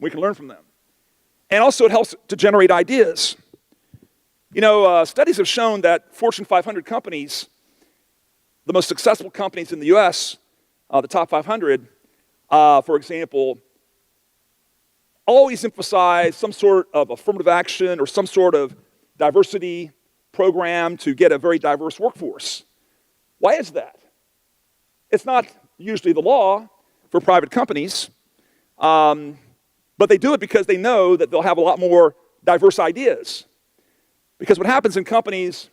We can learn from them. And also it helps to generate ideas. Studies have shown that Fortune 500 companies, the most successful companies in the US, the top 500, for example, always emphasize some sort of affirmative action or some sort of diversity program to get a very diverse workforce. Why is that? It's not usually the law for private companies, but they do it because they know that they'll have a lot more diverse ideas. Because what happens in companies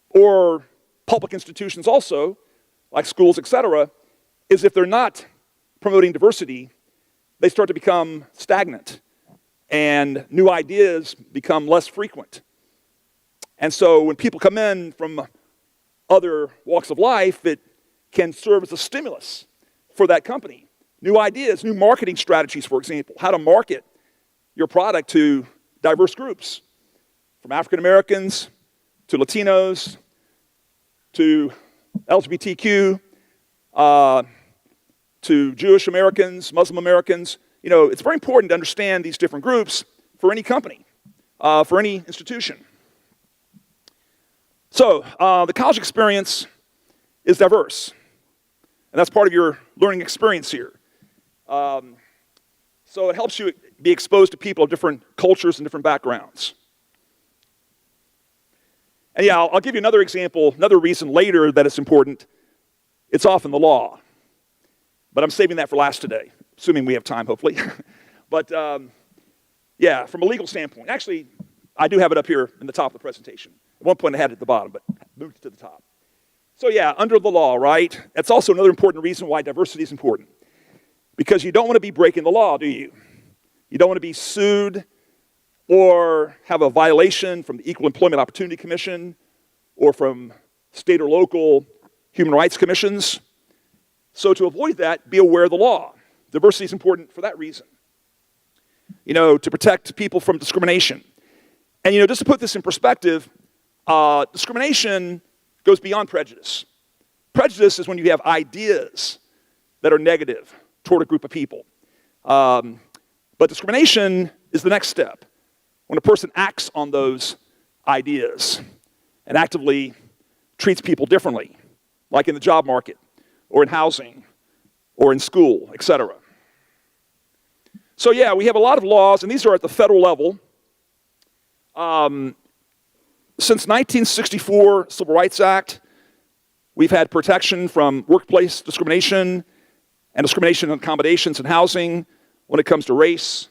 or public institutions also, like schools, etc., is if they're not promoting diversity, they start to become stagnant and new ideas become less frequent. And so when people come in from other walks of life, it can serve as a stimulus for that company. New ideas, new marketing strategies, for example, how to market your product to diverse groups, from African Americans to Latinos to LGBTQ, to Jewish Americans, Muslim Americans. It's very important to understand these different groups for any company, for any institution. So, the college experience is diverse, and that's part of your learning experience here. So it helps you be exposed to people of different cultures and different backgrounds. And yeah, I'll give you another example, another reason later that it's important. It's often the law. But I'm saving that for last today, assuming we have time, hopefully. But yeah, from a legal standpoint, actually, I do have it up here in the top of the presentation. At one point I had it at the bottom, but moved it to the top. So yeah, under the law, right? That's also another important reason why diversity is important. Because you don't want to be breaking the law, do you? You don't want to be sued or have a violation from the Equal Employment Opportunity Commission or from state or local human rights commissions. So to avoid that, be aware of the law. Diversity is important for that reason. To protect people from discrimination. And just to put this in perspective, discrimination goes beyond prejudice. Prejudice is when you have ideas that are negative toward a group of people. But discrimination is the next step, when a person acts on those ideas and actively treats people differently, like in the job market, or in housing, or in school, etc. So yeah, we have a lot of laws, and these are at the federal level. Since 1964 Civil Rights Act, we've had protection from workplace discrimination and discrimination in accommodations and housing when it comes to race,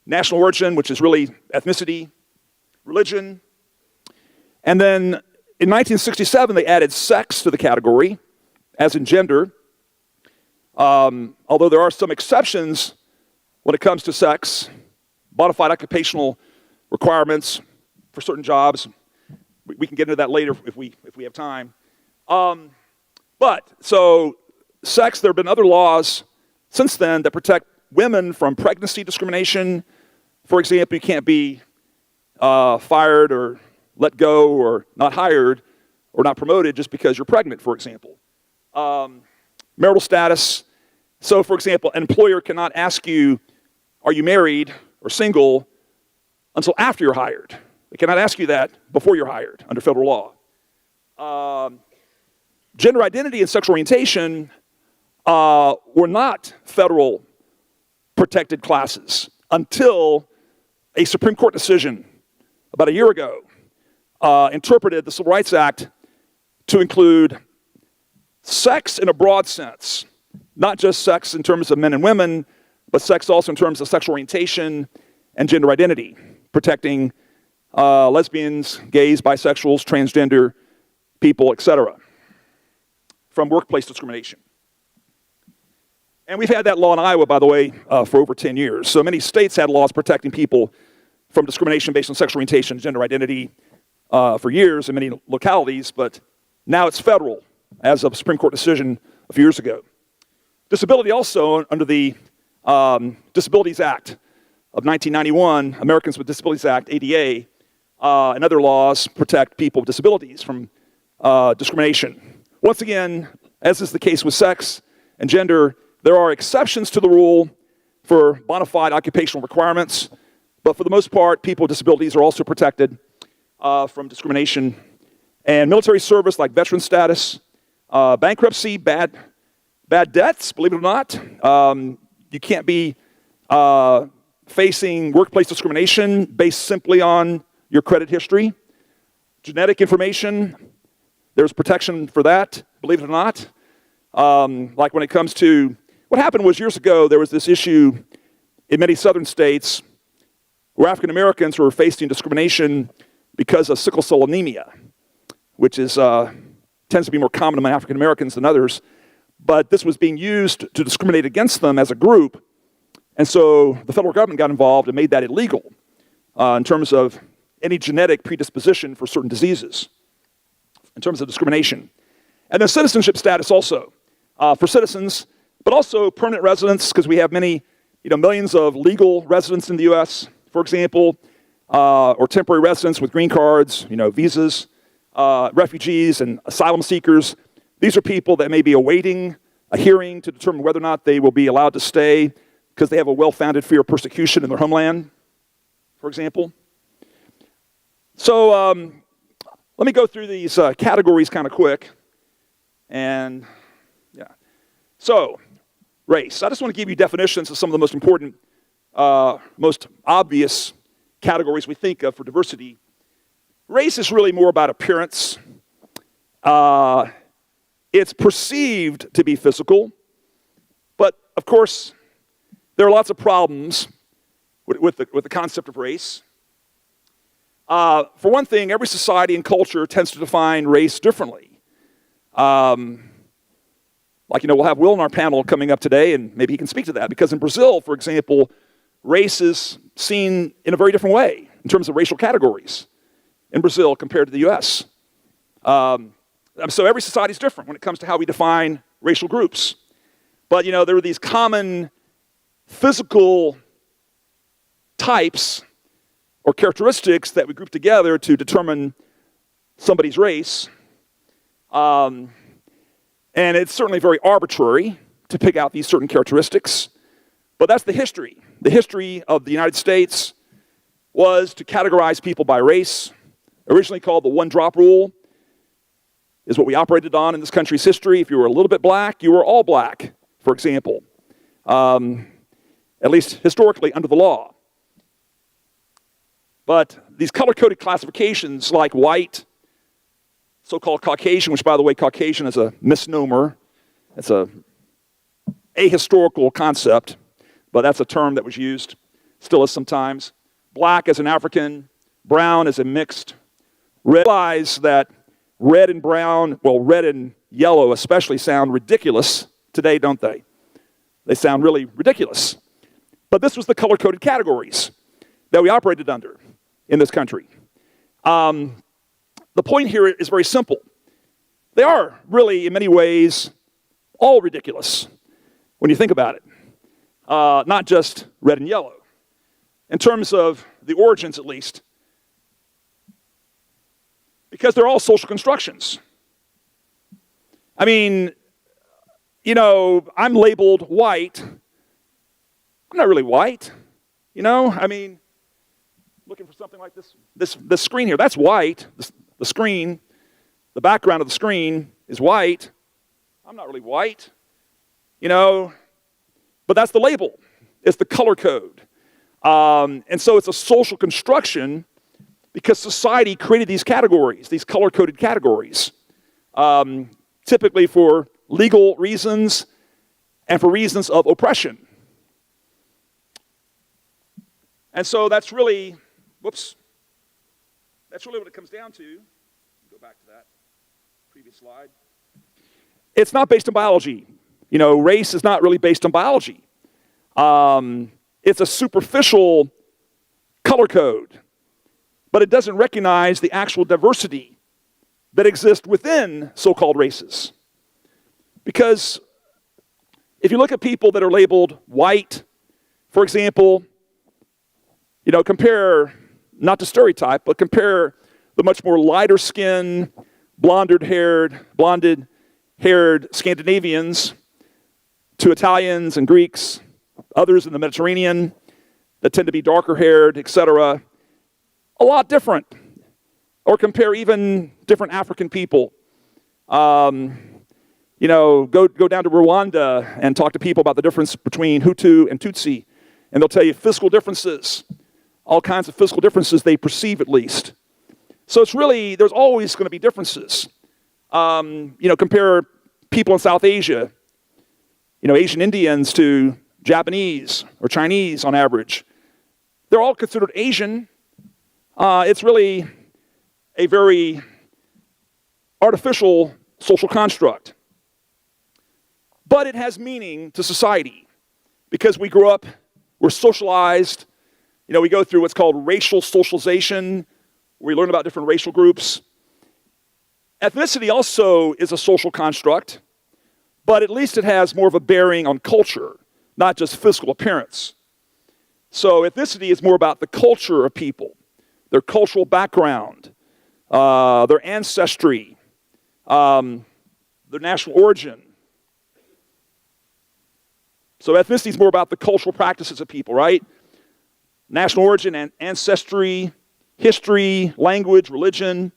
national origin, which is really ethnicity, religion. And then in 1967, they added sex to the category, as in gender. Although there are some exceptions when it comes to sex, modified occupational requirements for certain jobs. We can get into that later if we have time. So sex, there have been other laws since then that protect women from pregnancy discrimination. For example, you can't be fired or let go or not hired or not promoted just because you're pregnant, for example. Marital status. So, for example, an employer cannot ask you, are you married or single, until after you're hired. They cannot ask you that before you're hired under federal law. Gender identity and sexual orientation were not federal protected classes until a Supreme Court decision about a year ago interpreted the Civil Rights Act to include sex in a broad sense, not just sex in terms of men and women, but sex also in terms of sexual orientation and gender identity, protecting lesbians, gays, bisexuals, transgender people, etc., from workplace discrimination. And we've had that law in Iowa, by the way, for over 10 years. So many states had laws protecting people from discrimination based on sexual orientation and gender identity for years in many localities, but now it's federal, as of a Supreme Court decision a few years ago. Disability also, under the Disabilities Act of 1991, Americans with Disabilities Act, ADA, and other laws protect people with disabilities from discrimination. Once again, as is the case with sex and gender, there are exceptions to the rule for bona fide occupational requirements. But for the most part, people with disabilities are also protected from discrimination. And military service, like veteran status, bankruptcy, bad debts, believe it or not. You can't be facing workplace discrimination based simply on your credit history. Genetic information, there's protection for that, believe it or not. Like when it comes to, what happened was years ago, there was this issue in many southern states where African Americans were facing discrimination because of sickle cell anemia, which is tends to be more common among African Americans than others. But this was being used to discriminate against them as a group. And so the federal government got involved and made that illegal in terms of any genetic predisposition for certain diseases, in terms of discrimination. And then citizenship status also for citizens, but also permanent residents, because we have many, millions of legal residents in the U.S., for example, or temporary residents with green cards, visas, refugees and asylum seekers. These are people that may be awaiting a hearing to determine whether or not they will be allowed to stay because they have a well-founded fear of persecution in their homeland, for example. So let me go through these categories kind of quick. And yeah. So, race. I just want to give you definitions of some of the most important, most obvious categories we think of for diversity. Race is really more about appearance. It's perceived to be physical, but of course, there are lots of problems with the concept of race. For one thing, every society and culture tends to define race differently. We'll have Will on our panel coming up today, and maybe he can speak to that, because in Brazil, for example, race is seen in a very different way in terms of racial categories in Brazil compared to the US. So every society is different when it comes to how we define racial groups. But, there are these common physical types or characteristics that we group together to determine somebody's race. And it's certainly very arbitrary to pick out these certain characteristics. But that's the history. The history of the United States was to categorize people by race, originally called the one-drop rule, is what we operated on in this country's history. If you were a little bit black, you were all black, for example, at least historically under the law. But these color-coded classifications like white, so-called Caucasian, which, by the way, Caucasian is a misnomer. It's a ahistorical concept, but that's a term that was used, still is sometimes. Black as an African, brown as a mixed. Realize that red and brown, red and yellow especially, sound ridiculous today, don't they? They sound really ridiculous. But this was the color-coded categories that we operated under in this country. The point here is very simple. They are really, in many ways, all ridiculous when you think about it. Not just red and yellow. In terms of the origins, at least. Because they're all social constructions. I mean, I'm labeled white. I'm not really white. Looking for something like this screen here. That's white. The screen, the background of the screen is white. I'm not really white. But that's the label. It's the color code. And so it's a social construction because society created these categories, these color-coded categories, typically for legal reasons and for reasons of oppression. And so that's really, that's really what it comes down to. Go back to that previous slide. It's not based on biology. Race is not really based on biology. It's a superficial color code, but it doesn't recognize the actual diversity that exists within so-called races. Because if you look at people that are labeled white, for example, compare, not to stereotype, but compare the much more lighter skinned, blonded-haired Scandinavians to Italians and Greeks others in the Mediterranean that tend to be darker haired, etc. A lot different. Or compare even different African people. Go down to Rwanda and talk to people about the difference between Hutu and Tutsi, and they'll tell you physical differences, all kinds of physical differences they perceive at least. So it's really, there's always going to be differences. Compare people in South Asia, Asian Indians to Japanese or Chinese on average. They're all considered Asian. It's really a very artificial social construct. But it has meaning to society because we grew up, we're socialized. We go through what's called racial socialization. We learn about different racial groups. Ethnicity also is a social construct, but at least it has more of a bearing on culture, not just physical appearance. So ethnicity is more about the culture of people, their cultural background, their ancestry, their national origin. So ethnicity is more about the cultural practices of people, right? National origin and ancestry, history, language, religion,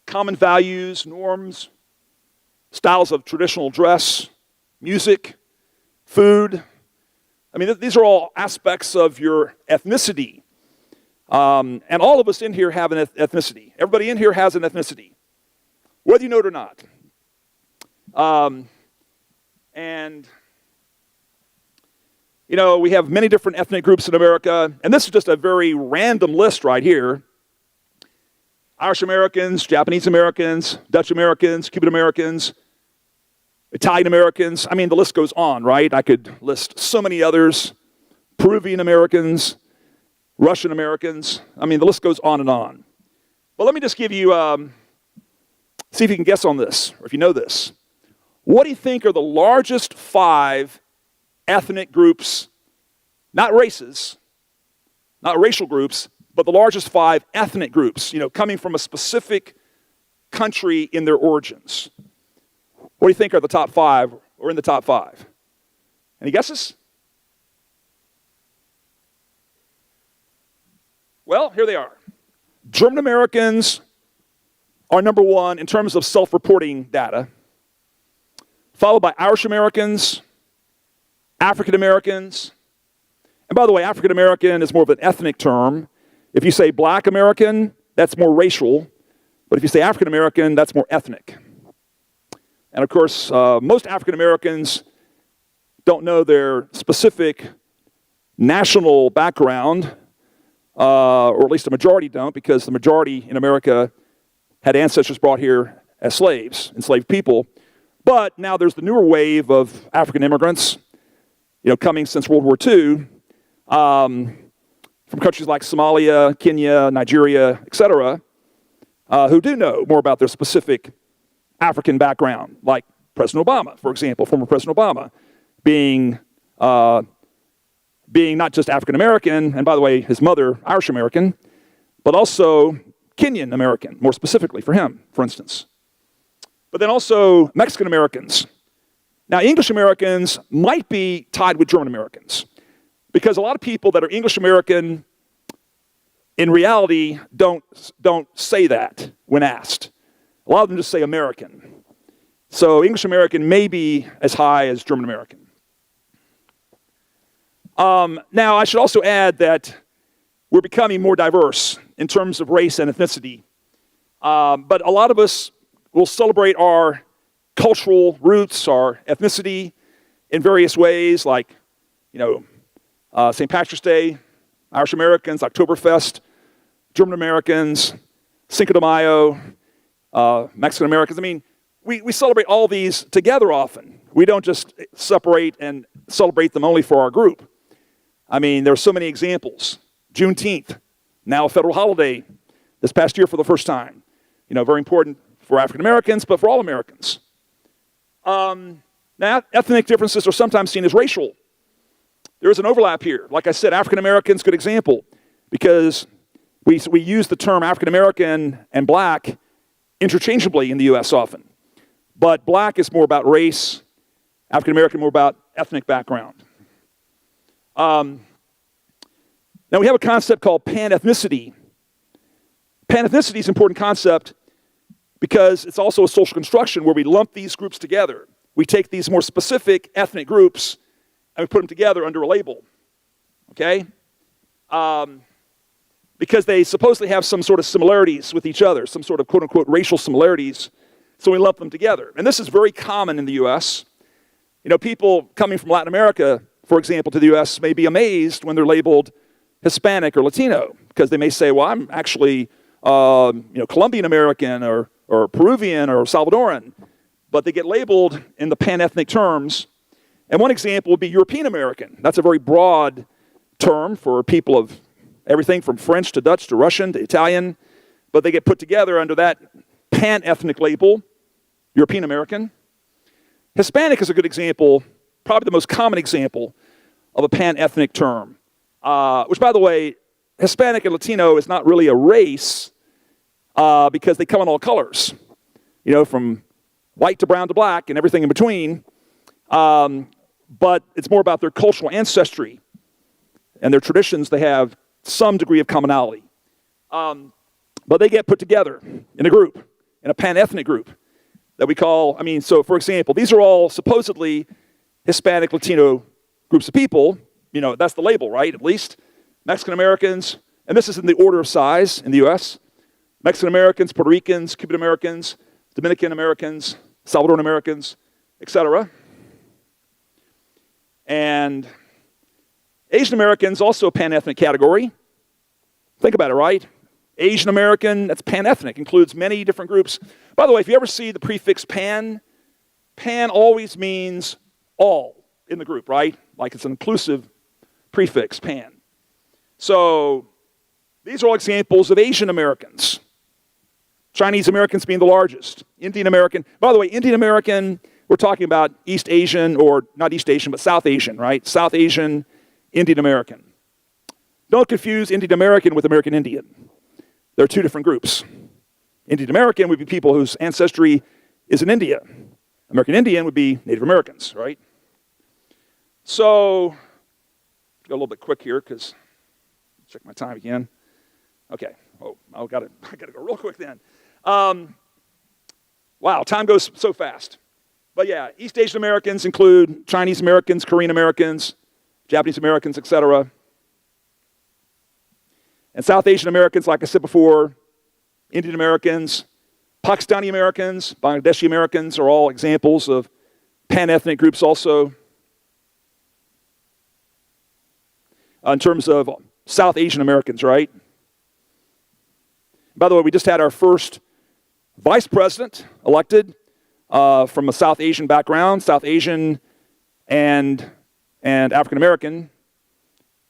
common values, norms, styles of traditional dress, music, food. These are all aspects of your ethnicity. And all of us in here have an ethnicity. Everybody in here has an ethnicity, whether you know it or not. We have many different ethnic groups in America, and this is just a very random list right here. Irish Americans, Japanese Americans, Dutch Americans, Cuban Americans, Italian Americans. The list goes on, right? I could list so many others. Peruvian Americans, Russian Americans. The list goes on and on. But let me just give you, see if you can guess on this, or if you know this. What do you think are the largest 5 ethnic groups, not races, not racial groups, but the largest 5 ethnic groups, coming from a specific country in their origins? What do you think are the top 5 or in the top 5? Any guesses? Well, here they are. German Americans are number 1 in terms of self-reporting data, followed by Irish Americans, African Americans. And by the way, African American is more of an ethnic term. If you say Black American, that's more racial. But if you say African American, that's more ethnic. And of course, most African Americans don't know their specific national background, or at least the majority don't, because the majority in America had ancestors brought here as slaves, enslaved people. But now there's the newer wave of African immigrants, coming since World War II, from countries like Somalia, Kenya, Nigeria, etc., who do know more about their specific African background, like President Obama, for example, former President Obama, being not just African American, and by the way, his mother Irish American, but also Kenyan American, more specifically for him, for instance. But then also Mexican Americans. Now, English Americans might be tied with German Americans, because a lot of people that are English American in reality don't say that when asked. A lot of them just say American. So English American may be as high as German American. Now, I should also add that we're becoming more diverse in terms of race and ethnicity. But a lot of us will celebrate our cultural roots, our ethnicity in various ways, like, St. Patrick's Day, Irish Americans, Oktoberfest, German Americans, Cinco de Mayo, Mexican Americans. We celebrate all these together often. We don't just separate and celebrate them only for our group. There are so many examples. Juneteenth, now a federal holiday this past year for the first time. Very important for African Americans, but for all Americans. Now, ethnic differences are sometimes seen as racial. There is an overlap here. Like I said, African Americans, good example, because we use the term African American and Black interchangeably in the U.S. often. But Black is more about race, African American more about ethnic background. Now we have a concept called pan-ethnicity. Pan-ethnicity is an important concept because it's also a social construction where we lump these groups together. We take these more specific ethnic groups and we put them together under a label, okay? Because they supposedly have some sort of similarities with each other, some sort of quote-unquote racial similarities, so we lump them together. And this is very common in the U.S. You know, people coming from Latin America, for example, to the U.S. may be amazed when they're labeled Hispanic or Latino, because they may say, well, I'm actually Colombian American or Peruvian or Salvadoran, but they get labeled in the pan-ethnic terms. And one example would be European American. That's a very broad term for people of everything from French to Dutch to Russian to Italian, but they get put together under that pan-ethnic label, European American. Hispanic is a good example, probably the most common example of a pan-ethnic term, which, by the way, Hispanic and Latino is not really a race because they come in all colors, you know, from white to brown to black and everything in between, but it's more about their cultural ancestry and their traditions. They have some degree of commonality. But they get put together in a group, in a pan-ethnic group that we call, so for example, these are all supposedly Hispanic, Latino groups of people. You know, that's the label, right, at least. Mexican Americans, and this is in the order of size in the U.S. Mexican Americans, Puerto Ricans, Cuban Americans, Dominican Americans, Salvadoran Americans, etc. And Asian Americans, also a pan-ethnic category. Think about it, right? Asian American, that's pan-ethnic, includes many different groups. By the way, if you ever see the prefix pan, pan always means all in the group, right? Like it's an inclusive prefix, pan. So these are all examples of Asian Americans. Chinese Americans being the largest. Indian American. By the way, Indian American, we're talking about East Asian, or not East Asian, but South Asian, right? South Asian, Indian American. Don't confuse Indian American with American Indian. They're two different groups. Indian American would be people whose ancestry is in India. American Indian would be Native Americans, right? So, go a little bit quick here because check my time again. Okay. Oh, I gotta go real quick then. Wow, time goes so fast. But yeah, East Asian Americans include Chinese Americans, Korean Americans, Japanese Americans, etc. And South Asian Americans, like I said before, Indian Americans, Pakistani Americans, Bangladeshi Americans are all examples of pan-ethnic groups also. In terms of South Asian Americans, right? By the way, we just had our first vice president elected from a South Asian background, South Asian and African American,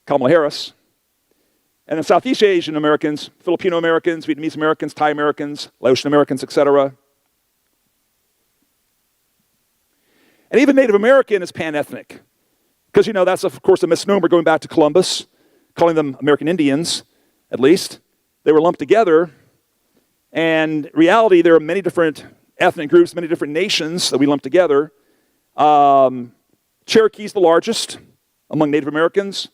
Kamala Harris. And then Southeast Asian Americans, Filipino Americans, Vietnamese Americans, Thai Americans, Laotian Americans, etc. And even Native American is pan-ethnic. Because, you know, that's, of course, a misnomer going back to Columbus, calling them American Indians, at least. They were lumped together. And in reality, there are many different ethnic groups, many different nations that we lump together. Cherokee's the largest among Native Americans.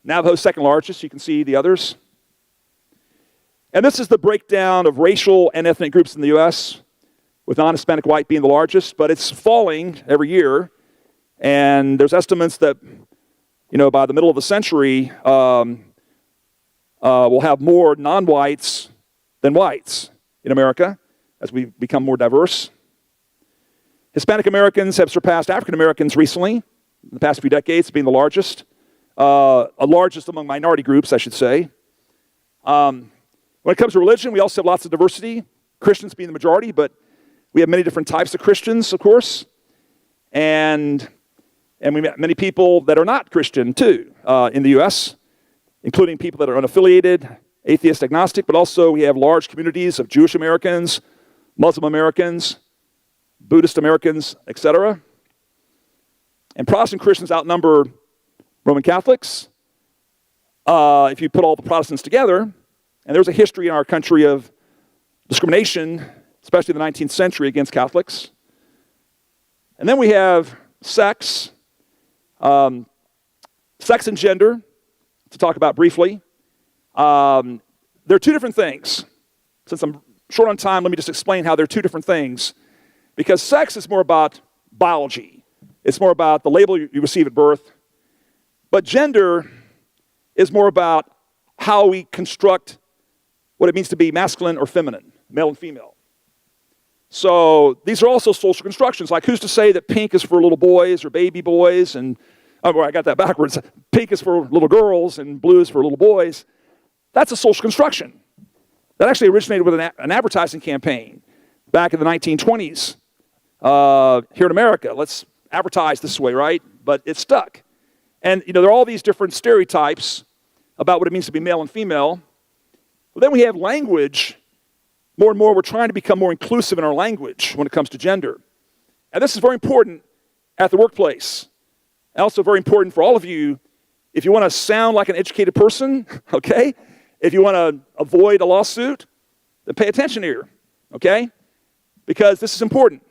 Navajo's second largest. You can see the others. And this is the breakdown of racial and ethnic groups in the U.S., with non-Hispanic white being the largest, but it's falling every year. And there's estimates that, you know, by the middle of the century, we'll have more non-whites than whites in America as we become more diverse. Hispanic Americans have surpassed African Americans recently, in the past few decades, being the largest among minority groups, I should say. When it comes to religion, we also have lots of diversity, Christians being the majority, but we have many different types of Christians, of course. And we met many people that are not Christian, too, in the U.S., including people that are unaffiliated, atheist, agnostic, but also we have large communities of Jewish Americans, Muslim Americans, Buddhist Americans, etc. And Protestant Christians outnumber Roman Catholics. If you put all the Protestants together, and there's a history in our country of discrimination, especially in the 19th century, against Catholics. And then we have sex. Sex and gender, to talk about briefly. They're two different things. Since I'm short on time, let me just explain how they're two different things. Because sex is more about biology. It's more about the label you receive at birth. But gender is more about how we construct what it means to be masculine or feminine, male and female. So these are also social constructions. Like, who's to say that pink is for little boys or baby boys, and I got that backwards. Pink is for little girls and blue is for little boys. That's a social construction. That actually originated with an advertising campaign back in the 1920s here in America. Let's advertise this way, right? But it stuck. And there are all these different stereotypes about what it means to be male and female. But then we have language. More and more, we're trying to become more inclusive in our language when it comes to gender. And this is very important at the workplace. And also very important for all of you, if you want to sound like an educated person, okay? If you want to avoid a lawsuit, then pay attention here, okay? Because this is important.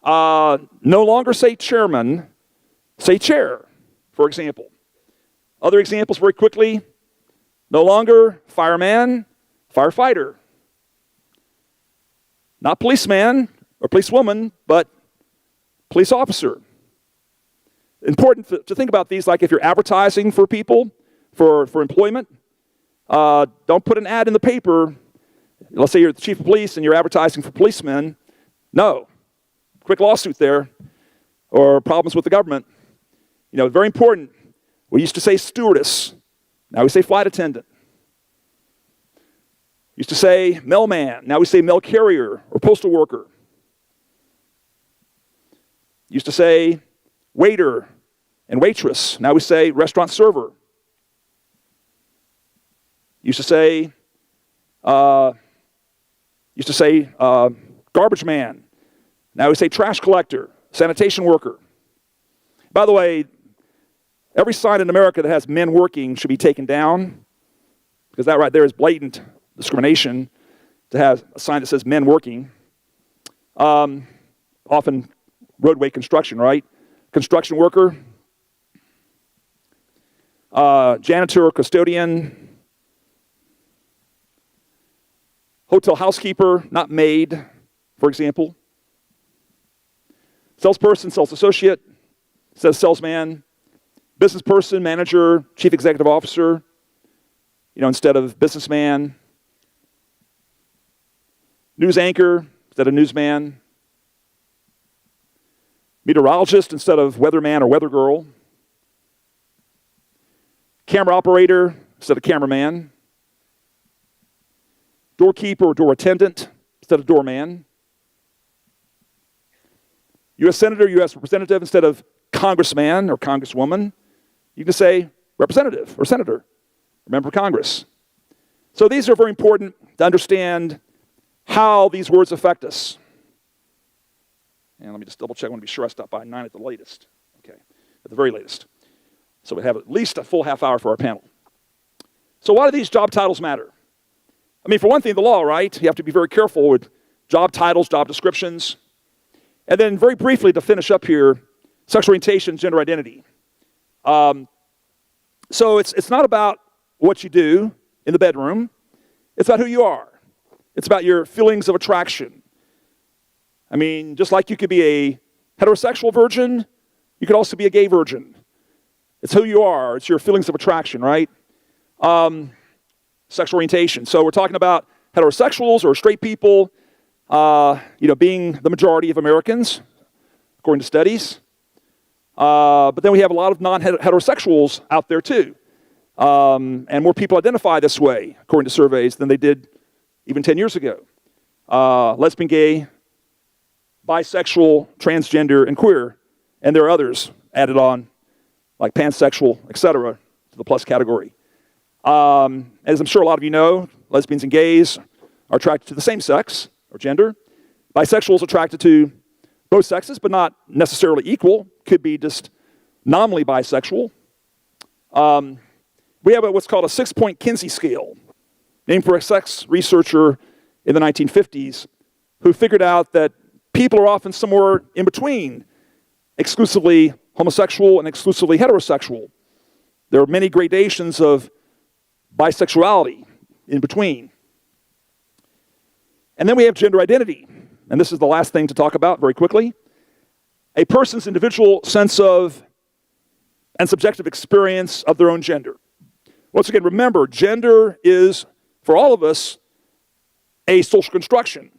No longer say chairman, say chair, for example. Other examples very quickly. No longer fireman, firefighter. Not policeman or policewoman, but police officer. Important to think about these, like if you're advertising for people, for employment, don't put an ad in the paper. Let's say you're the chief of police and you're advertising for policemen. No. Quick lawsuit there, or problems with the government. Very important. We used to say stewardess. Now we say flight attendant. Used to say mailman. Now we say mail carrier or postal worker. Used to say waiter and waitress. Now we say restaurant server. Used to say garbage man. Now we say trash collector, sanitation worker. By the way, every sign in America that has men working should be taken down, because that right there is blatant discrimination to have a sign that says men working. Often roadway construction, right? Construction worker, janitor, custodian, hotel housekeeper, not maid, for example. Salesperson, sales associate, says salesman. Business person, manager, chief executive officer, instead of businessman. News anchor instead of newsman. Meteorologist instead of weatherman or weathergirl. Camera operator instead of cameraman. Doorkeeper or door attendant instead of doorman. U.S. Senator, U.S. Representative instead of congressman or congresswoman. You can say representative or senator, or member of Congress. So these are very important to understand how these words affect us. And let me just double check. I want to be sure I stop by 9 at the latest. Okay, at the very latest. So we have at least a full half hour for our panel. So why do these job titles matter? I mean, for one thing, the law, right? You have to be very careful with job titles, job descriptions. And then very briefly to finish up here, sexual orientation, gender identity. So it's not about what you do in the bedroom. It's about who you are. It's about your feelings of attraction. I mean, just like you could be a heterosexual virgin, you could also be a gay virgin. It's who you are. It's your feelings of attraction, right? Sexual orientation. So we're talking about heterosexuals or straight people, being the majority of Americans, according to studies. But then we have a lot of non-heterosexuals out there too. And more people identify this way, according to surveys, than they did even 10 years ago. Lesbian, gay, bisexual, transgender, and queer. And there are others added on, like pansexual, etc., to the plus category. As I'm sure a lot of you know, lesbians and gays are attracted to the same sex or gender. Bisexuals attracted to both sexes, but not necessarily equal. Could be just nominally bisexual. We have what's called a 6-point Kinsey scale, named for a sex researcher in the 1950s who figured out that people are often somewhere in between exclusively homosexual and exclusively heterosexual. There are many gradations of bisexuality in between. And then we have gender identity. And this is the last thing to talk about very quickly. A person's individual sense of and subjective experience of their own gender. Once again, remember, gender is, for all of us, a social construction.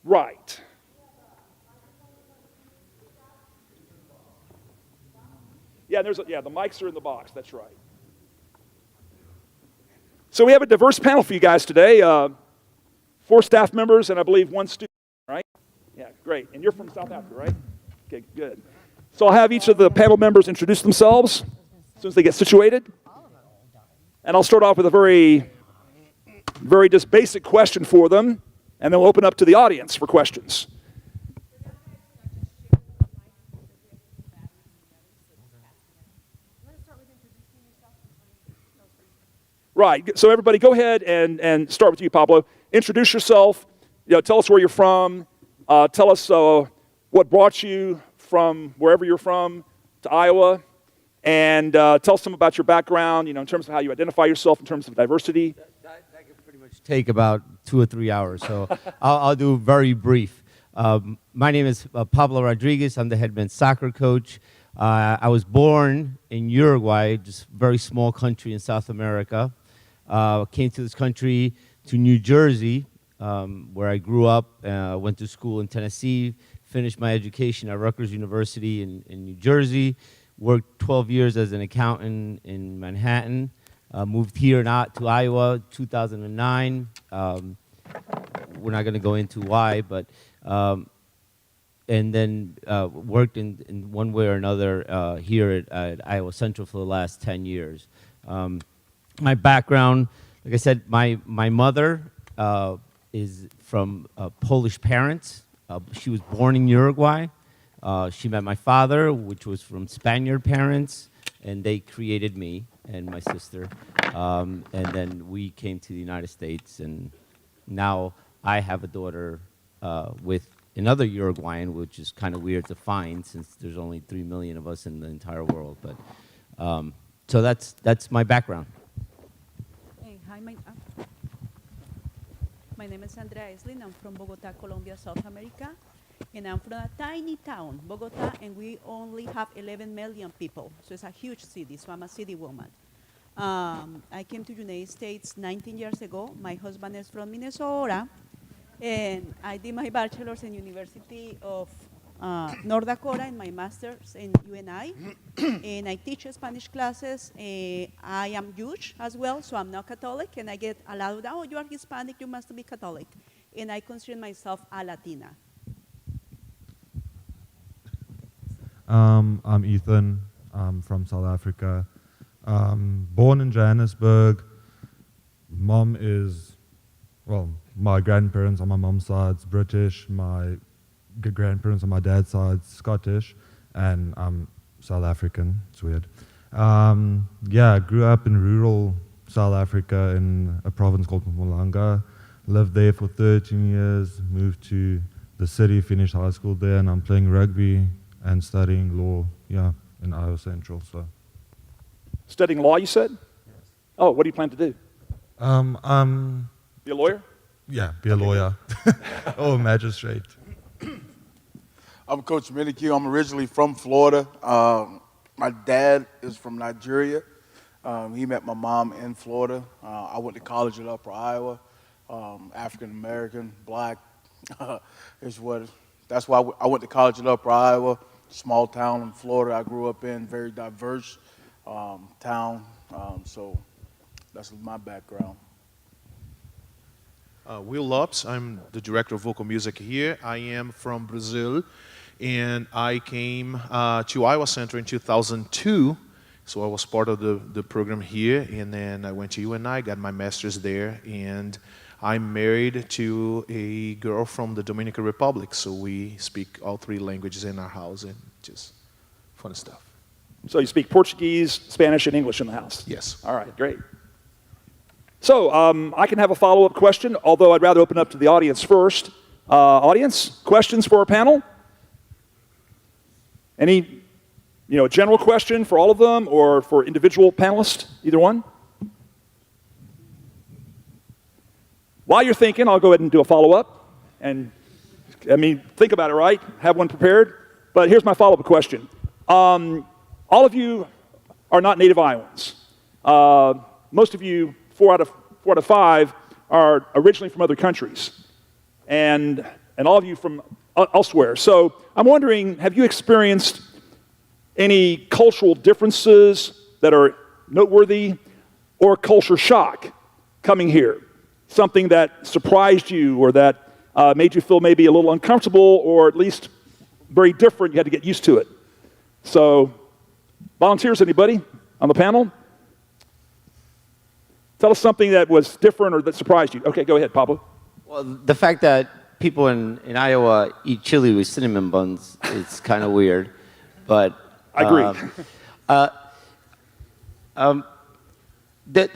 Right. Yeah, the mics are in the box. That's right. So we have a diverse panel for you guys today. 4 staff members and I believe 1 student, right? Yeah, great. And you're from South Africa, right? Okay, good. So I'll have each of the panel members introduce themselves as soon as they get situated. And I'll start off with a very just basic question for them, and then we'll open up to the audience for questions. Right. So everybody, go ahead and start with you, Pablo. Introduce yourself. Tell us where you're from. Tell us what brought you from wherever you're from to Iowa, and tell us some about your background. In terms of how you identify yourself, in terms of diversity. That could pretty much take about 2 or 3 hours. So I'll do very brief. My name is Pablo Rodriguez. I'm the head men's soccer coach. I was born in Uruguay, just a very small country in South America. Came to this country, to New Jersey, where I grew up, went to school in Tennessee, finished my education at Rutgers University in New Jersey, worked 12 years as an accountant in Manhattan, moved here to Iowa 2009. We're not going to go into why, but and then worked in one way or another here at Iowa Central for the last 10 years. My background, like I said, my mother is from Polish parents. She was born in Uruguay. She met my father, which was from Spaniard parents, and they created me and my sister. And then we came to the United States, and now I have a daughter with another Uruguayan, which is kind of weird to find since there's only 3 million of us in the entire world. But So that's my background. Hey, hi, my name is Andrea Eslin. I'm from Bogota, Colombia, South America. And I'm from a tiny town, Bogota, and we only have 11 million people. So it's a huge city, so I'm a city woman. I came to the United States 19 years ago. My husband is from Minnesota, and I did my bachelor's in University of North Dakota and my master's in UNI. And I teach Spanish classes. I am Jewish as well, so I'm not Catholic, and I get a lot of, oh, you are Hispanic, you must be Catholic. And I consider myself a Latina. I'm Ethan. I'm from South Africa. Born in Johannesburg. Mom is, well, my grandparents on my mom's side's British. My grandparents on my dad's side's Scottish, and I'm South African. It's weird. Yeah, I grew up in rural South Africa in a province called Mpumalanga. Lived there for 13 years. Moved to the city, finished high school there, and I'm playing rugby and studying law, yeah, in Iowa Central. So, Studying law, you said? yes. Oh, what do you plan to do? Be a lawyer? Yeah, be a lawyer or a magistrate. I'm Coach Minikyu. I'm originally from Florida. My dad is from Nigeria. He met my mom in Florida. I went to college in Upper Iowa. African American, black that's why I went to college in Upper Iowa, small town in Florida I grew up in, very diverse town. So that's my background. Will Lopes, I'm the director of vocal music here. I am from Brazil, and I came to Iowa Center in 2002. So I was part of the program here, and then I went to UNI, got my master's there, and I'm married to a girl from the Dominican Republic, so we speak all three languages in our house, and just fun stuff. So you speak Portuguese, Spanish, and English in the house? Yes. All right, great. So I can have a follow-up question, although I'd rather open up to the audience first. Audience, questions for our panel? Any, general question for all of them or for individual panelists? Either one? While you're thinking, I'll go ahead and do a follow-up. And, think about it, right? Have one prepared. But here's my follow-up question. All of you are not native Iowans. Most of you, four out of five, are originally from other countries. And all of you from elsewhere. So I'm wondering, have you experienced any cultural differences that are noteworthy or culture shock coming here? Something that surprised you or that made you feel maybe a little uncomfortable or at least very different, you had to get used to it. So, volunteers, anybody on the panel? Tell us something that was different or that surprised you. Okay, go ahead, Pablo. Well, the fact that people in Iowa eat chili with cinnamon buns is kind of weird, but I agree.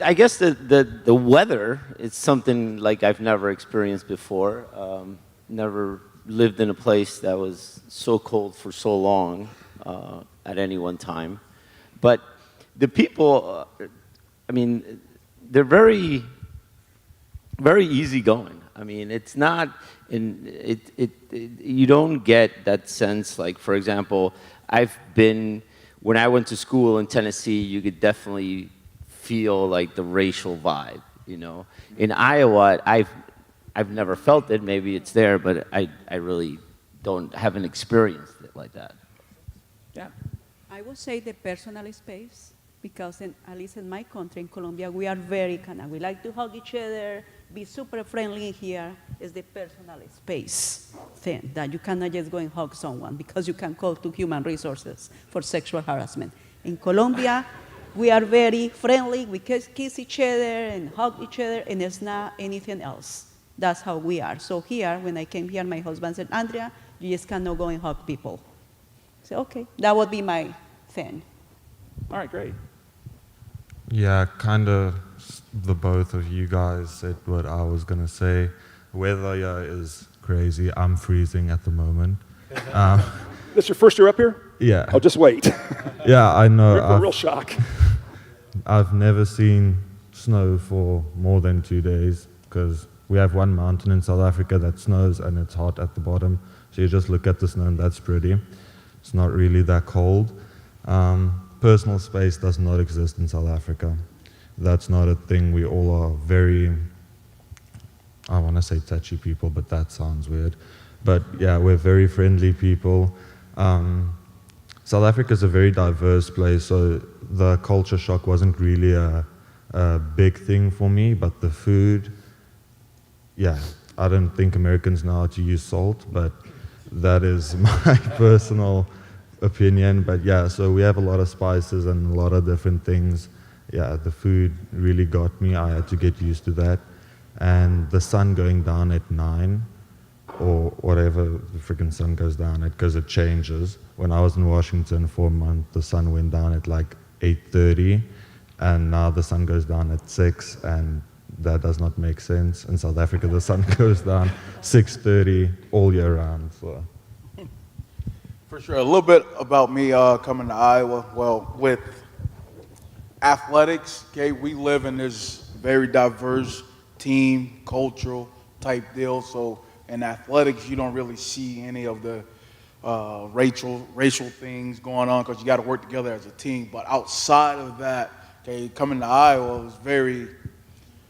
I guess the weather is something like I've never experienced before. Never lived in a place that was so cold for so long at any one time. But the people, they're very, very easygoing. It's not, you don't get that sense, like, for example, when I went to school in Tennessee, you could definitely feel like the racial vibe, In Iowa, I've never felt it. Maybe it's there, but I really haven't experienced it like that. Yeah. I would say the personal space, because at least in my country, in Colombia, we are very we like to hug each other, be super friendly here. Is the personal space thing that you cannot just go and hug someone because you can call to human resources for sexual harassment. In Colombia, we are very friendly. We kiss each other and hug each other, and it's not anything else. That's how we are. So here, when I came here, my husband said, Andrea, you just cannot go and hug people. I said, okay, that would be my thing. All right, great. Yeah, kind of the both of you guys said what I was going to say. Weather is crazy. I'm freezing at the moment. This your first year up here? Yeah. Oh, just wait. Yeah, I know. You're for a real shock. I've never seen snow for more than 2 days because we have one mountain in South Africa that snows and it's hot at the bottom. So you just look at the snow and that's pretty. It's not really that cold. Personal space does not exist in South Africa. That's not a thing. We all are very, I want to say touchy people, but that sounds weird. But yeah, we're very friendly people. South Africa is a very diverse place, so the culture shock wasn't really a big thing for me, but the food, yeah, I don't think Americans know how to use salt, but that is my personal opinion. But yeah, so we have a lot of spices and a lot of different things. Yeah, the food really got me. I had to get used to that. And the sun going down at 9, or whatever the freaking sun goes down at, because it changes. When I was in Washington for a month, the sun went down at like 8:30, and now the sun goes down at 6, and that does not make sense. In South Africa, the sun goes down 6:30 all year round. So. For sure. A little bit about me coming to Iowa. Well, with athletics, okay, we live in this very diverse team, cultural type deal. So in athletics, you don't really see any of the racial things going on because you got to work together as a team. But outside of that, okay, coming to Iowa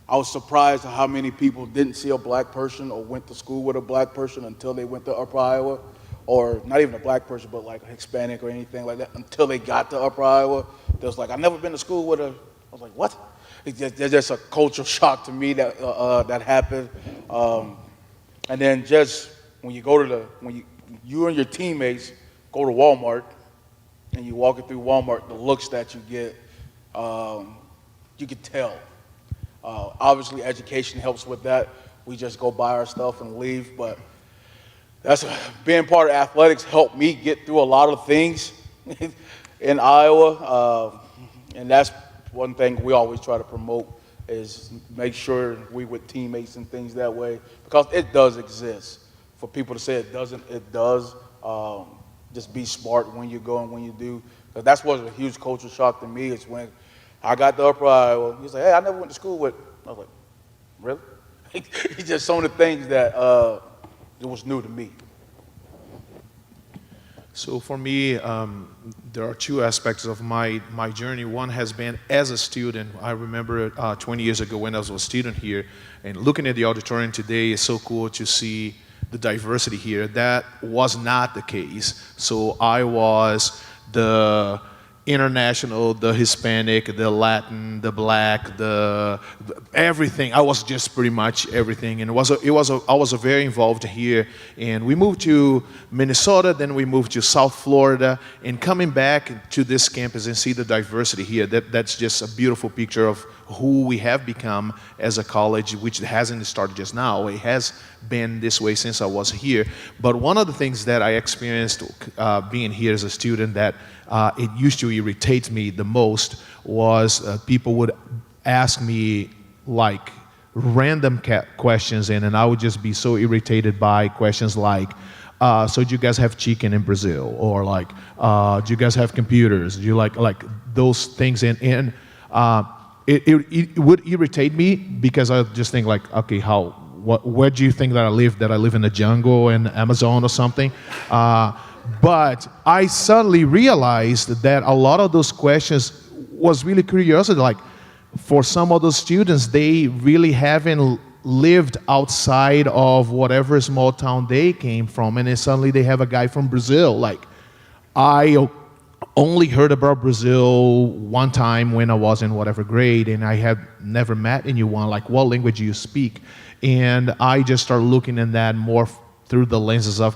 I was surprised at how many people didn't see a black person or went to school with a black person until they went to Upper Iowa, or not even a black person, but like a Hispanic or anything like that, until they got to Upper Iowa. They was like, I've never been to school with a, I was like, what? There's just a cultural shock to me that that happened. And then just when you go to you and your teammates go to Walmart and you walking through Walmart, the looks that you get, you could tell. Obviously, education helps with that. We just go buy our stuff and leave, but being part of athletics helped me get through a lot of things in Iowa, and that's one thing we always try to promote is make sure we with teammates and things that way, because it does exist. For people to say it doesn't, it does. Just be smart when you go and when you do, because that's what was a huge culture shock to me is when I got to Upper Iowa. He was like, hey, I never went to school with. I was like, really? It's just some of the things that it was new to me. So for me, there are two aspects of my journey. One has been as a student. I remember 20 years ago when I was a student here, and looking at the auditorium today is so cool to see the diversity here. That was not the case. So I was the international, the Hispanic, the Latin, the black, the everything. I was just pretty much everything, and I was very involved here. And we moved to Minnesota, then we moved to South Florida, and coming back to this campus and see the diversity here. That's just a beautiful picture of who we have become as a college, which hasn't started just now. It has been this way since I was here. But one of the things that I experienced being here as a student that it used to irritate me the most was people would ask me like random questions, and I would just be so irritated by questions like, so do you guys have chicken in Brazil? Or like, do you guys have computers? Do you like those things? And it would irritate me because I just think like, okay, where do you think that I live? That I live in the jungle in Amazon or something? But I suddenly realized that a lot of those questions was really curiosity. Like for some of those students, they really haven't lived outside of whatever small town they came from, and then suddenly they have a guy from Brazil. Like I only heard about Brazil one time when I was in whatever grade, and I had never met anyone. Like, what language do you speak? And I just started looking at that more through the lenses of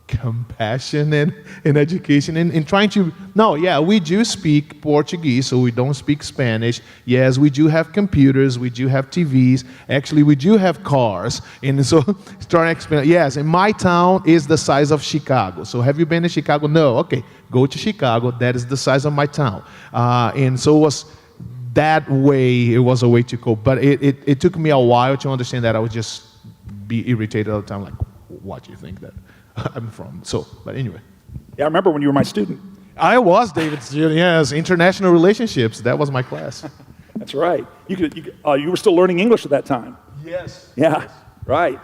compassion and education and trying to, no, yeah, we do speak Portuguese, so we don't speak Spanish. Yes, we do have computers, we do have TVs. Actually, we do have cars. And so starting to explain, yes, and my town is the size of Chicago. So have you been to Chicago? No, okay, go to Chicago. That is the size of my town. And so it was that way, it was a way to cope. But it took me a while to understand that I would just be irritated all the time, like, what do you think that I'm from? So, but anyway. Yeah, I remember when you were my student, I was David's student, yes. International relationships. That was my class. That's right. You were still learning English at that time. Yes. Yeah, right.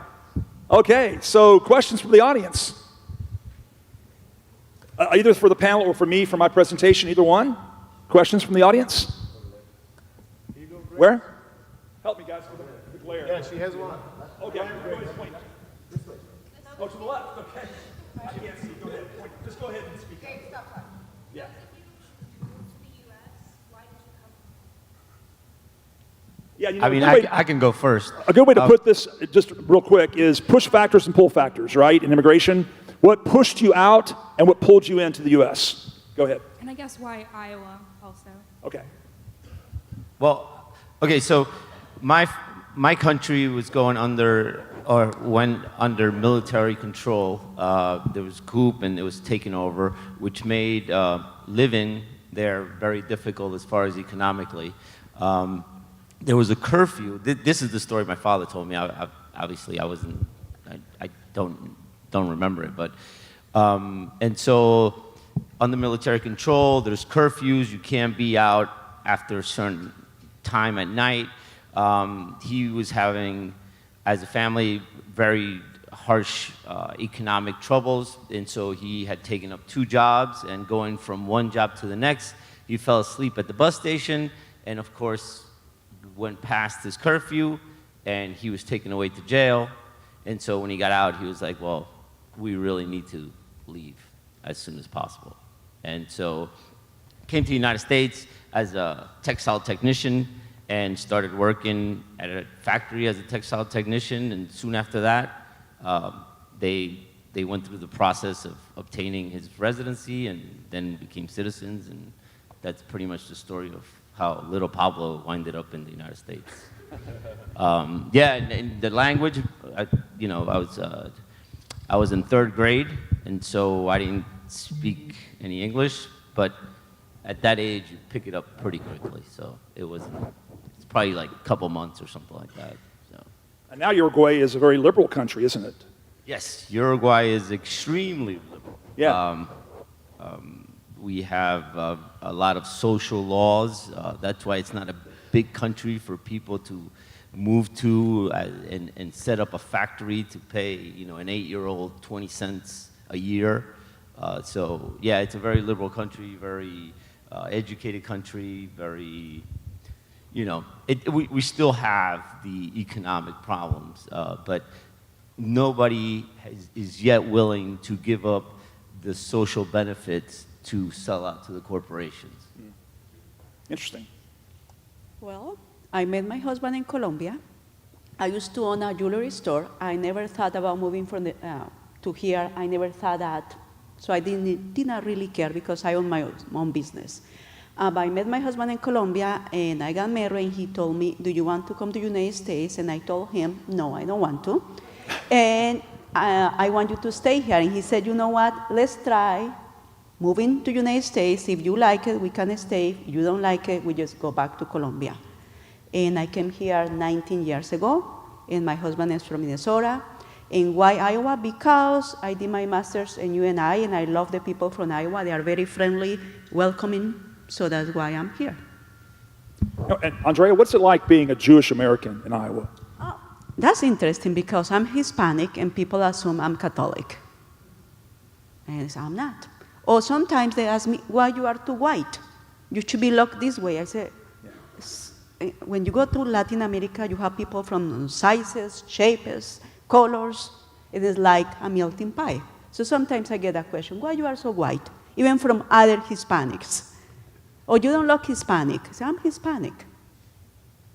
Okay, so questions from the audience. Either for the panel or for me, for my presentation, either one. Questions from the audience? Where? Help me, guys, with the glare. Yeah, she has one. Okay, go ahead, point. Oh, to the left, okay. I can't see, go ahead. Point. Just go ahead and speak. Yeah. Yeah, you know, I mean, a good way- I can go first. A good way to put this, just real quick, is push factors and pull factors, right, in immigration. What pushed you out and what pulled you into the U.S.? Go ahead. And I guess why Iowa also. Okay. Well, okay, so my country was going under, or went under military control. There was a coup and it was taken over, which made living there very difficult as far as economically. There was a curfew. This is the story my father told me. Obviously, I don't remember it, but and so under military control, there's curfews. You can't be out after a certain time at night. He was having, as a family, very harsh economic troubles, and so he had taken up 2 jobs, and going from one job to the next, he fell asleep at the bus station, and of course, went past his curfew, and he was taken away to jail. And so when he got out, he was like, well, we really need to leave as soon as possible. And so came to the United States as a textile technician and started working at a factory as a textile technician. And soon after that, they went through the process of obtaining his residency and then became citizens. And that's pretty much the story of how little Pablo winded up in the United States. Yeah, and the language, I was in 3rd grade, and so I didn't speak any English, but at that age, you pick it up pretty quickly. So it's probably like a couple months or something like that. So. And now Uruguay is a very liberal country, isn't it? Yes, Uruguay is extremely liberal. Yeah. We have a lot of social laws. That's why it's not a big country for people to move to and set up a factory to pay, an 8-year-old 20 cents a year. So yeah, it's a very liberal country, very educated country, very, we still have the economic problems, but nobody is yet willing to give up the social benefits to sell out to the corporations. Interesting. Well, I met my husband in Colombia. I used to own a jewelry store. I never thought about moving from to here. I never thought that. So I did not really care because I own my own business. But I met my husband in Colombia and I got married and he told me, do you want to come to the United States? And I told him, no, I don't want to. And I want you to stay here. And he said, you know what, let's try moving to the United States. If you like it, we can stay. If you don't like it, we just go back to Colombia. And I came here 19 years ago, and my husband is from Minnesota. And why Iowa? Because I did my master's in UNI, and I love the people from Iowa. They are very friendly, welcoming, so that's why I'm here. And Andrea, what's it like being a Jewish American in Iowa? Oh, that's interesting because I'm Hispanic, and people assume I'm Catholic. And I'm not. Or sometimes they ask me, why you are too white? You should be looked this way. I say, when you go to Latin America, you have people from sizes, shapes, colors. It is like a melting pie. So sometimes I get that question, why you are so white? Even from other Hispanics. Or you don't look Hispanic. I say, I'm Hispanic.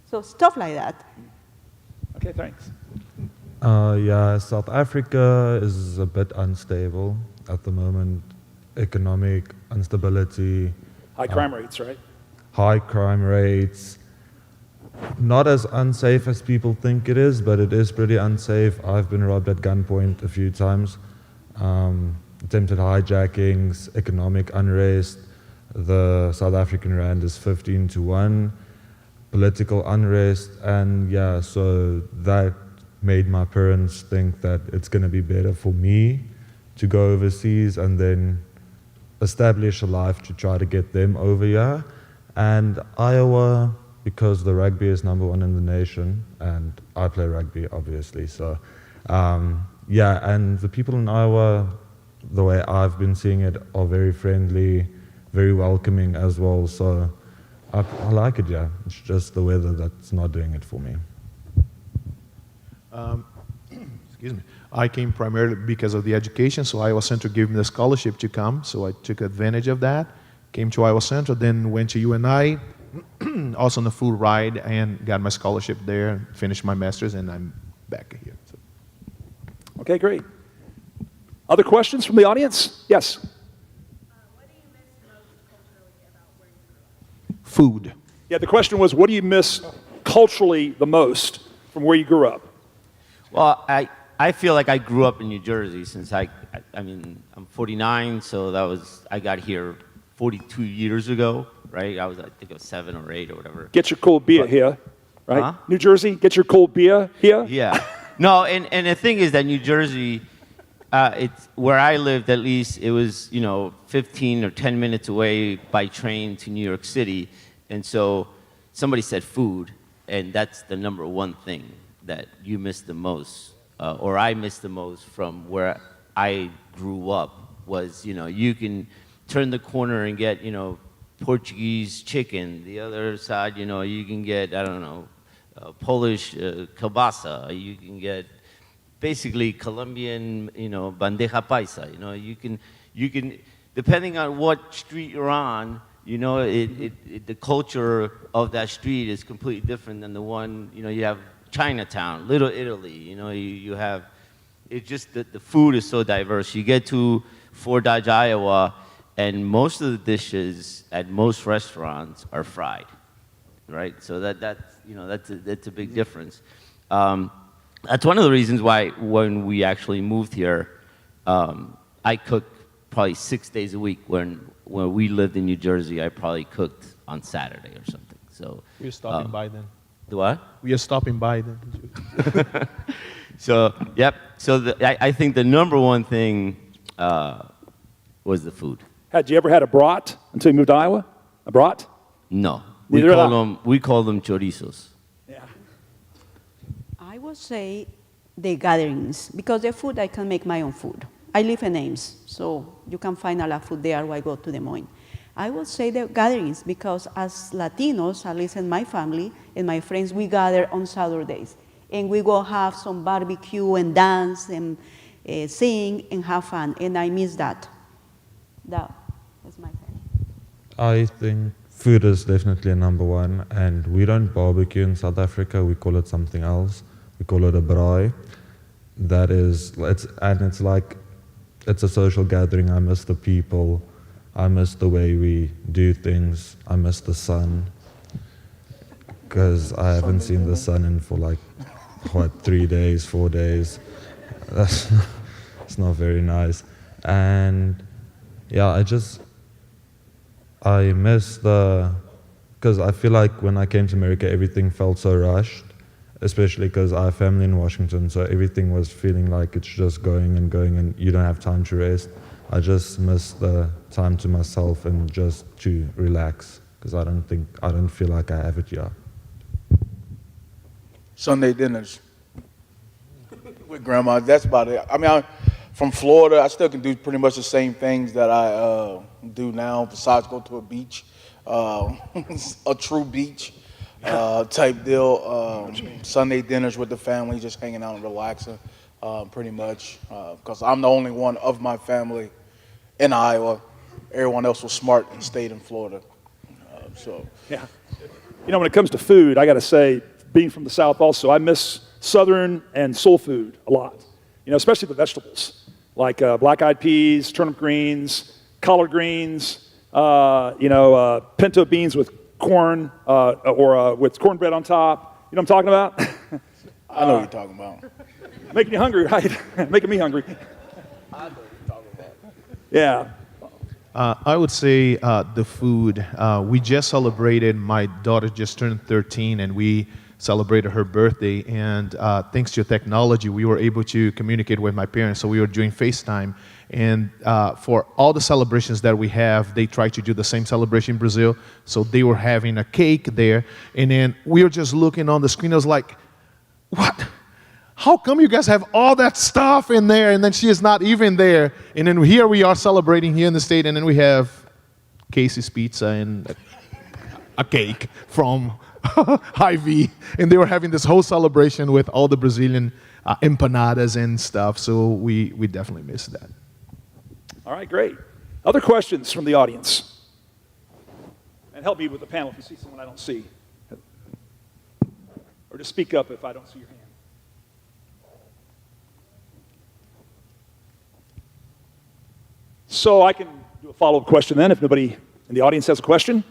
So stuff like that. Okay, thanks. Yeah, South Africa is a bit unstable at the moment. Economic instability. High crime rates, right? High crime rates. Not as unsafe as people think it is, but it is pretty unsafe. I've been robbed at gunpoint a few times. Attempted hijackings, economic unrest. The South African rand is 15-1. Political unrest, and yeah, so that made my parents think that it's going to be better for me to go overseas and then establish a life to try to get them over here. And Iowa, because the rugby is #1 in the nation, and I play rugby, obviously. So, yeah, and the people in Iowa, the way I've been seeing it, are very friendly, very welcoming as well. So I like it, yeah. It's just the weather that's not doing it for me. Excuse me. I came primarily because of the education, so Iowa Central gave me the scholarship to come, so I took advantage of that. Came to Iowa Central, then went to UNI, also on the full ride, and got my scholarship there, finished my master's, and I'm back here. So. Okay, great. Other questions from the audience? Yes. What do you miss most culturally about where you grew up? Food. Yeah, the question was, what do you miss culturally the most from where you grew up? Well, I feel like I grew up in New Jersey since I mean, I'm 49, so I got here 42 years ago, right? I think I was 7 or 8 or whatever. Get your cold beer here, right? Huh? New Jersey, get your cold beer here. Yeah. No, and the thing is that New Jersey, it's where I lived at least, it was, 15 or 10 minutes away by train to New York City. And so somebody said food, and that's the number one thing that you miss the most, or I miss the most from where I grew up was, you can turn the corner and get, Portuguese chicken. The other side, you can get, I don't know, Polish kielbasa. You can get basically Colombian, bandeja paisa. You can, depending on what street you're on, the culture of that street is completely different than the one, you have Chinatown, Little Italy, you have, it's just that the food is so diverse. You get to Fort Dodge, Iowa, and most of the dishes at most restaurants are fried, right? So that's a big difference. That's one of the reasons why when we actually moved here, I cooked probably 6 days a week. When we lived in New Jersey, I probably cooked on Saturday or something. So We're stopping by then. the what? We are stopping by then. So yep. So I think the number one thing was the food. Had you ever had a brat until you moved to Iowa? A brat? No, Neither have I. we call them chorizos. Yeah. I would say the gatherings, because the food, I can make my own food. I live in Ames, so you can find a lot of food there while I go to Des Moines. I would say the gatherings, because as Latinos, at least in my family and my friends, we gather on Saturdays. And we go have some barbecue and dance and sing and have fun, and I miss that. That's my thing. I think food is definitely a #1, and we don't barbecue in South Africa. We call it something else. We call it a braai. It's a social gathering. I miss the people. I miss the way we do things. I miss the sun, because I haven't seen the sun in for 3 days, 4 days. It's not very nice. And yeah, I miss because I feel like when I came to America, everything felt so rushed, especially because I have family in Washington, so everything was feeling like it's just going and going, and you don't have time to rest. I just miss the time to myself and just to relax, because I don't feel like I have it here. Sunday dinners with grandma. That's about it. I mean, I'm from Florida. I still can do pretty much the same things that I do now, besides go to a beach, a true beach type deal. Sunday dinners with the family, just hanging out and relaxing, pretty much. Because I'm the only one of my family in Iowa. Everyone else was smart and stayed in Florida. Yeah. When it comes to food, I got to say, being from the South also, I miss Southern and soul food a lot. Especially the vegetables, like black-eyed peas, turnip greens, collard greens, pinto beans with corn or with cornbread on top. You know what I'm talking about? I know what you're talking about. Making you hungry, right? Making me hungry. I know what you're talking about. Yeah. I would say the food. We just celebrated, my daughter just turned 13, and we celebrated her birthday, and thanks to technology, we were able to communicate with my parents. So we were doing FaceTime, and for all the celebrations that we have, they try to do the same celebration in Brazil. So they were having a cake there, and then we were just looking on the screen. I was like, "What? How come you guys have all that stuff in there, and then she is not even there?" And then here we are celebrating here in the state, and then we have Casey's Pizza and a cake from Hy-Vee, and they were having this whole celebration with all the Brazilian empanadas and stuff. So we definitely missed that. All right, great. Other questions from the audience? And help me with the panel if you see someone I don't see. Or just speak up if I don't see your hand. So I can do a follow-up question then if nobody in the audience has a question.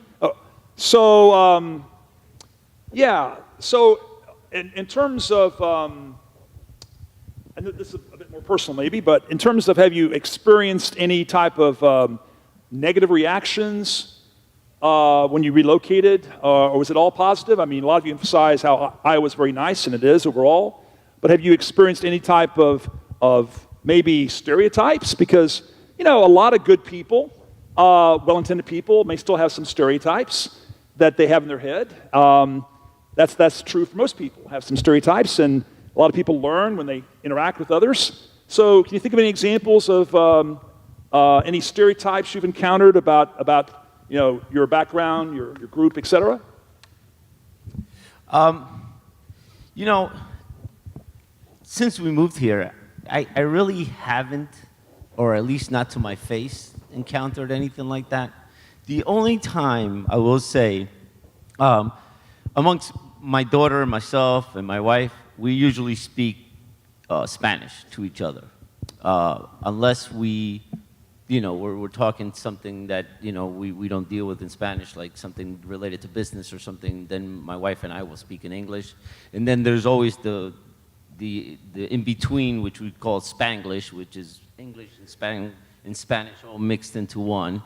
Yeah, so in terms of, I know this is a bit more personal maybe, but in terms of have you experienced any type of negative reactions when you relocated, or was it all positive? I mean, a lot of you emphasize how Iowa's very nice, and it is overall, but have you experienced any type of maybe stereotypes? Because, you know, a lot of good people, well-intended people may still have some stereotypes that they have in their head. That's true for most people, have some stereotypes, and a lot of people learn when they interact with others. So can you think of any examples of any stereotypes you've encountered about you know, your background, your group, et cetera? You know, since we moved here, I really haven't, or at least not to my face, encountered anything like that. The only time I will say, amongst my daughter and myself and my wife, we usually speak Spanish to each other, unless we, you know, we're talking something that, you know, we don't deal with in Spanish, like something related to business or something. Then my wife and I will speak in English, and then there's always the in between, which we call Spanglish, which is English and Spanish all mixed into one.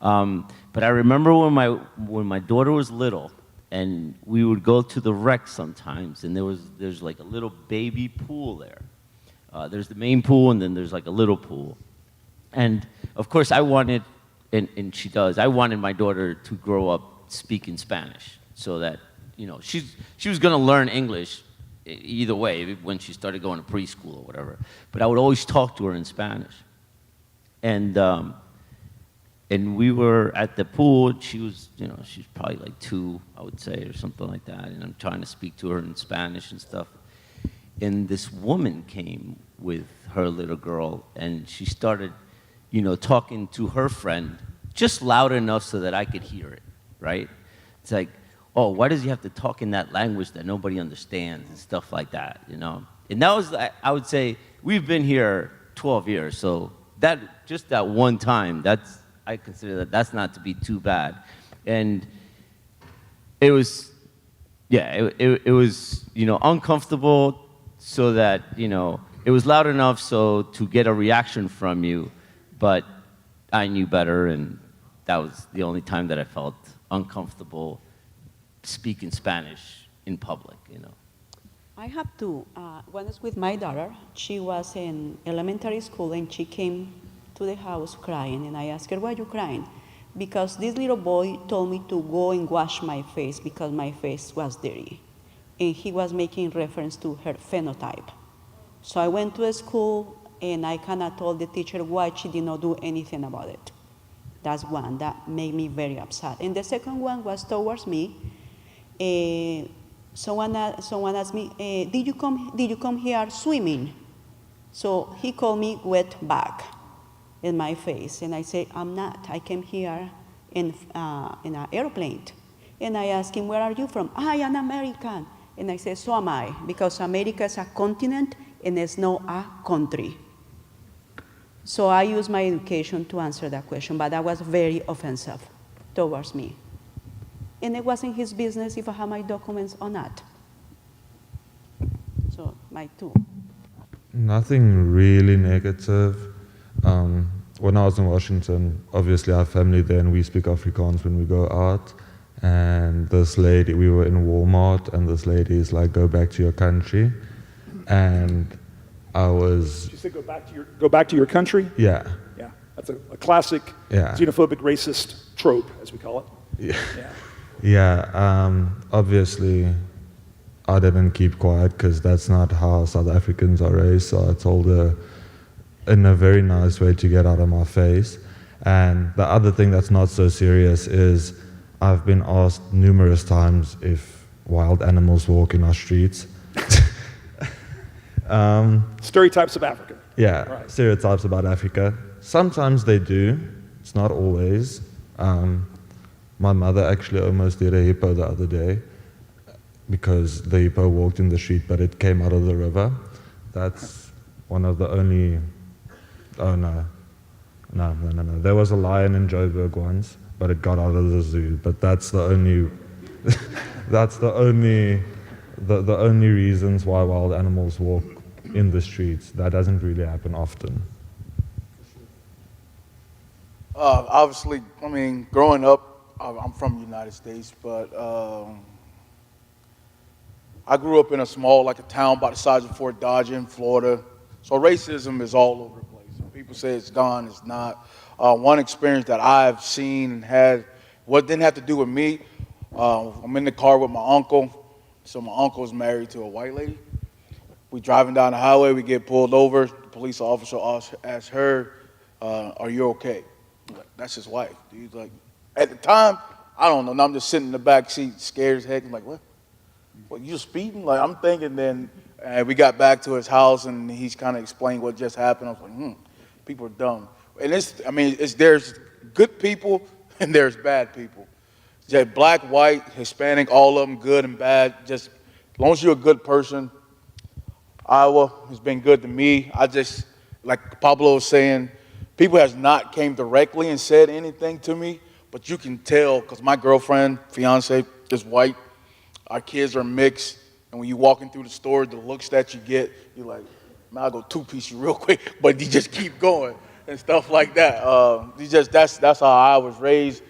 But I remember when my daughter was little, and we would go to the rec sometimes, and there's like a little baby pool there. There's the main pool, and then there's like a little pool. And of course, I wanted, and she does, I wanted my daughter to grow up speaking Spanish, so that, you know, she was going to learn English either way when she started going to preschool or whatever. But I would always talk to her in Spanish. And we were at the pool. She was, you know, she's probably like 2, I would say, or something like that. And I'm trying to speak to her in Spanish and stuff. And this woman came with her little girl, and she started, you know, talking to her friend just loud enough so that I could hear it, right? It's like, oh, why does he have to talk in that language that nobody understands and stuff like that, you know? And that was, I would say, we've been here 12 years, so that, just that one time, I consider that's not to be too bad. And it was, yeah, it was, you know, uncomfortable, so that, you know, it was loud enough so to get a reaction from you, but I knew better, and that was the only time that I felt uncomfortable speaking Spanish in public, you know. I have to, when I was with my daughter, she was in elementary school, and she came to the house crying, and I asked her, why are you crying? Because this little boy told me to go and wash my face because my face was dirty. And he was making reference to her phenotype. So I went to a school, and I kind of told the teacher why she did not do anything about it. That's one that made me very upset. And the second one was towards me. Someone asked me, did you come here swimming? So he called me wet bag in my face, and I said, I'm not. I came here in an airplane. And I asked him, where are you from? I am American. And I said, so am I, because America is a continent and it's not a country. So I used my education to answer that question, but that was very offensive towards me. And it wasn't his business if I had my documents or not. So my two. Nothing really negative. When I was in Washington, obviously I have family there, and we speak Afrikaans when we go out. and this lady, we were in Walmart, and this lady is like, "Go back to your country," and I was, Did you say go back to your country? yeah, Yeah, that's a classic Yeah. xenophobic racist trope, as we call it. yeah, Yeah. yeah. Obviously, I didn't keep quiet because that's not how South Africans are raised. So I told her in a very nice way to get out of my face. And the other thing that's not so serious is I've been asked numerous times if wild animals walk in our streets. Stereotypes of Africa. Yeah, Right. stereotypes about Africa. Sometimes they do. It's not always. My mother actually almost did a hippo the other day because the hippo walked in the street, but it came out of the river. That's one of the only. Oh no. There was a lion in Joburg once, but it got out of the zoo. But that's the only. That's the only reasons why wild animals walk in the streets. That doesn't really happen often. Obviously, I mean, growing up, I'm from the United States, but I grew up in a small, like a town about the size of Fort Dodge in Florida. So racism is all over the place. People say it's gone, it's not. One experience that I've seen and had, what didn't have to do with me, I'm in the car with my uncle. So my uncle is married to a white lady. We driving down the highway, we get pulled over. The police officer asks her, "Are you okay?" I'm like, that's his wife. Dude, like, at the time, I don't know. Now I'm just sitting in the back seat, scared as heck. I'm like, what? What, you speeding? Like, I'm thinking. Then we got back to his house, and he's kind of explained what just happened. I was like, people are dumb. And there's good people and there's bad people. Just black, white, Hispanic, all of them, good and bad. Just as long as you're a good person. Iowa has been good to me. I just, like Pablo was saying, people has not came directly and said anything to me, but you can tell because my girlfriend, fiance, is white. Our kids are mixed, and when you're walking through the store, the looks that you get, you're like, man, I'll go two-piece you real quick, but you just keep going and stuff like that. That's how I was raised.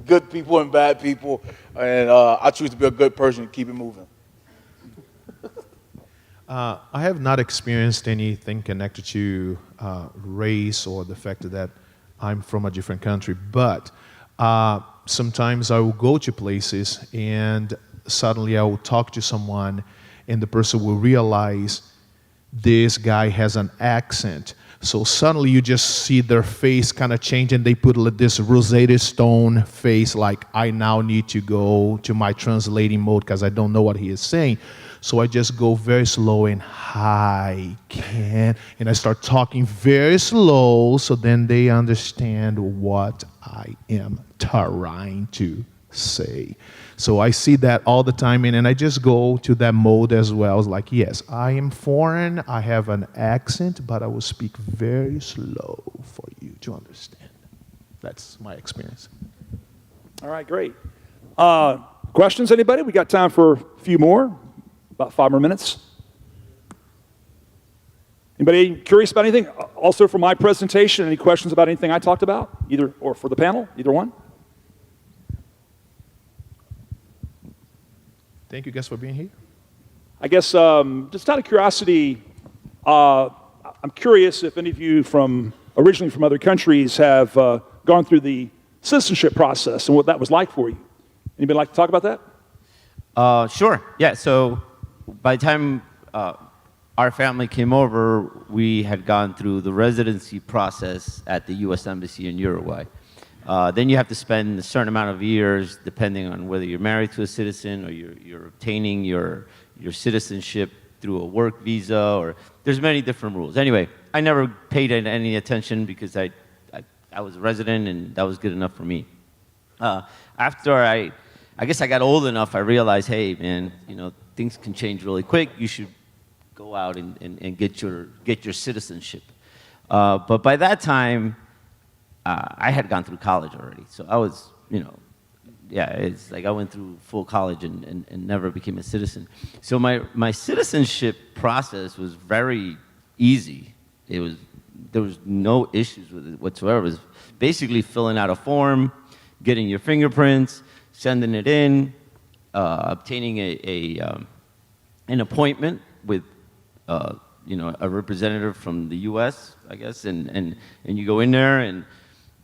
Good people and bad people, and I choose to be a good person and keep it moving. I have not experienced anything connected to race or the fact that I'm from a different country, but sometimes I will go to places and suddenly I will talk to someone and the person will realize this guy has an accent. So suddenly you just see their face kind of change and they put this Rosetta Stone face like, I now need to go to my translating mode because I don't know what he is saying. So I just go very slow and hi, Ken, and I start talking very slow so then they understand what I am trying to say. So I see that all the time, and I just go to that mode as well. It's like, yes, I am foreign, I have an accent, but I will speak very slow for you to understand. That's my experience. All right, great. Questions, anybody? We got time for a few more, about 5 more minutes. Anybody curious about anything? Also for my presentation, any questions about anything I talked about? Either, or for the panel, either one? Thank you guys for being here. I guess just out of curiosity, I'm curious if any of you originally from other countries have gone through the citizenship process and what that was like for you. Anybody like to talk about that? Sure. Yeah. So by the time our family came over, we had gone through the residency process at the U.S. Embassy in Uruguay. Then you have to spend a certain amount of years, depending on whether you're married to a citizen or you're obtaining your citizenship through a work visa, or there's many different rules. Anyway, I never paid any attention because I was a resident and that was good enough for me. After I guess I got old enough, I realized, hey, man, things can change really quick. You should go out and get your citizenship. But by that time, I had gone through college already, so I was, it's like I went through full college and never became a citizen. So my citizenship process was very easy. There was no issues with it whatsoever. It was basically filling out a form, getting your fingerprints, sending it in, obtaining an appointment with a representative from the U.S., I guess, and you go in there and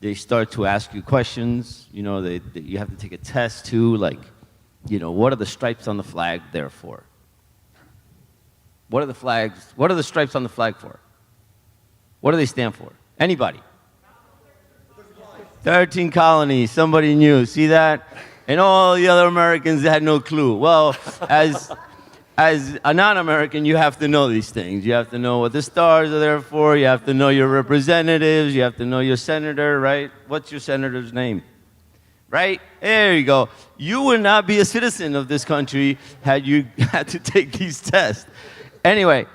they start to ask you questions. You have to take a test too, like, what are the stripes on the flag there for? What are the stripes on the flag for? What do they stand for? Anybody? 13 colonies, somebody knew. See that? And all the other Americans had no clue. Well, as a non-American, you have to know these things. You have to know what the stars are there for. You have to know your representatives. You have to know your senator, right? What's your senator's name? Right? There you go. You would not be a citizen of this country had you had to take these tests. Anyway,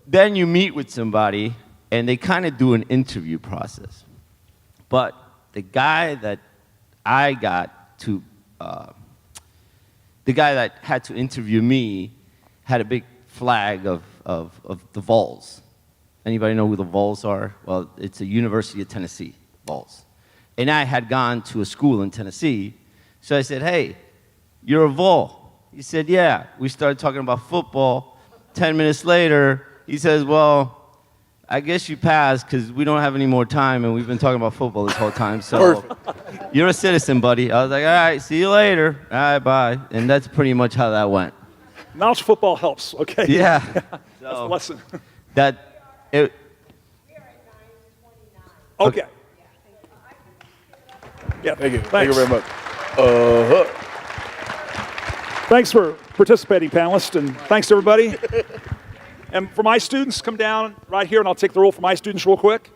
then you meet with somebody, and they kind of do an interview process. But the guy that had to interview me had a big flag of the Vols. Anybody know who the Vols are? Well, it's a University of Tennessee, Vols. And I had gone to a school in Tennessee, so I said, hey, you're a Vol. He said, yeah. We started talking about football. 10 minutes later, he says, well, I guess you passed because we don't have any more time, and we've been talking about football this whole time, so you're a citizen, buddy. I was like, all right, see you later. All right, bye. And that's pretty much how that went. Knowledge football helps, okay? Yeah. That's the lesson. Okay. Okay. Yeah, Thank you. thanks. Thank you very much. Thanks for participating, panelists, and thanks to everybody. And for my students, come down right here, and I'll take the roll for my students real quick.